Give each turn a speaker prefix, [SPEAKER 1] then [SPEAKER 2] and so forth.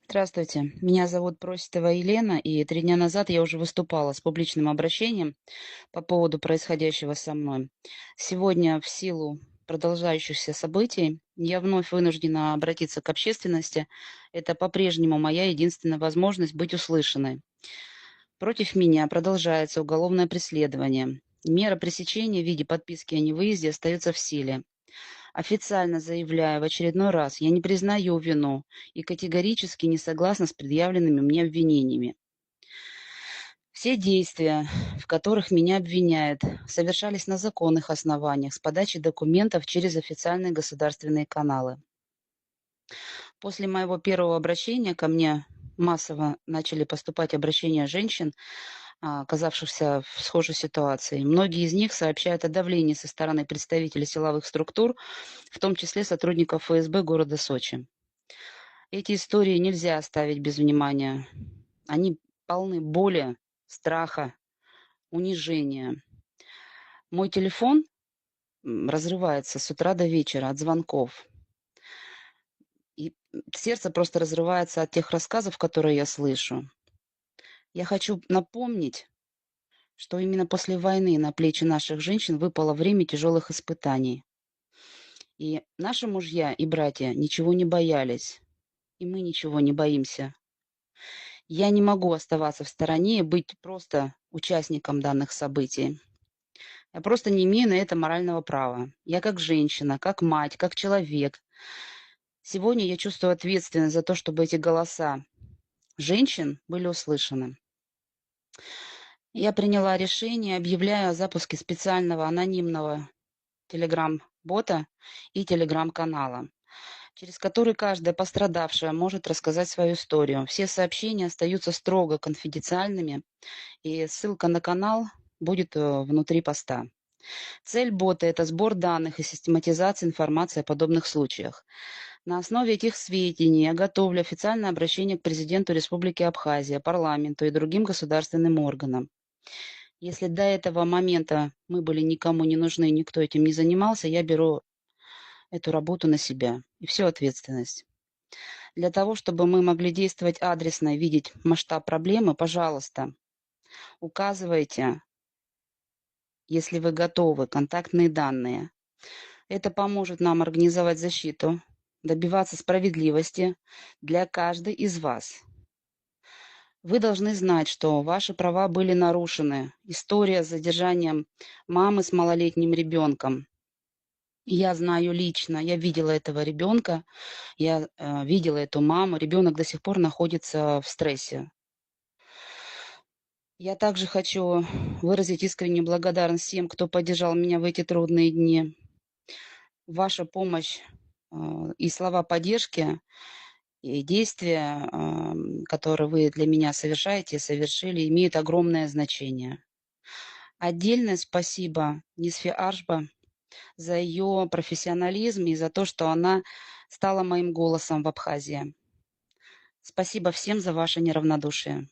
[SPEAKER 1] Здравствуйте, меня зовут Проситова Елена, и 3 дня назад я уже выступала с публичным обращением по поводу происходящего со мной. Сегодня, в силу продолжающихся событий, я вновь вынуждена обратиться к общественности. Это по-прежнему моя единственная возможность быть услышанной. Против меня продолжается уголовное преследование. Мера пресечения в виде подписки о невыезде остается в силе. Официально заявляю в очередной раз, я не признаю вину и категорически не согласна с предъявленными мне обвинениями. Все действия, в которых меня обвиняют, совершались на законных основаниях с подачей документов через официальные государственные каналы. После моего первого обращения ко мне массово начали поступать обращения женщин, оказавшихся в схожей ситуации. Многие из них сообщают о давлении со стороны представителей силовых структур, в том числе сотрудников ФСБ города Сочи. Эти истории нельзя оставить без внимания. Они полны боли, страха, унижения. Мой телефон разрывается с утра до вечера от звонков. И сердце просто разрывается от тех рассказов, которые я слышу. Я хочу напомнить, что именно после войны на плечи наших женщин выпало время тяжелых испытаний. И наши мужья и братья ничего не боялись, и мы ничего не боимся. Я не могу оставаться в стороне и быть просто участником данных событий. Я просто не имею на это морального права. Я как женщина, как мать, как человек. Сегодня я чувствую ответственность за то, чтобы эти голоса женщин были услышаны. Я приняла решение, объявляю о запуске специального анонимного телеграм-бота и телеграм-канала, через который каждая пострадавшая может рассказать свою историю. Все сообщения остаются строго конфиденциальными, и ссылка на канал будет внутри поста. Цель бота – это сбор данных и систематизация информации о подобных случаях. На основе этих сведений я готовлю официальное обращение к президенту Республики Абхазия, парламенту и другим государственным органам. Если до этого момента мы были никому не нужны, никто этим не занимался, я беру эту работу на себя и всю ответственность. Для того, чтобы мы могли действовать адресно и видеть масштаб проблемы, пожалуйста, указывайте, если вы готовы, контактные данные. Это поможет нам организовать защиту, добиваться справедливости для каждой из вас. Вы должны знать, что ваши права были нарушены. История с задержанием мамы с малолетним ребенком. Я знаю лично, я видела этого ребенка, я видела эту маму. Ребенок до сих пор находится в стрессе. Я также хочу выразить искреннюю благодарность всем, кто поддержал меня в эти трудные дни. Ваша помощь и слова поддержки, и действия, которые вы для меня совершаете, совершили, имеют огромное значение. Отдельное спасибо Нисфе Аршба за ее профессионализм и за то, что она стала моим голосом в Абхазии. Спасибо всем за ваше неравнодушие.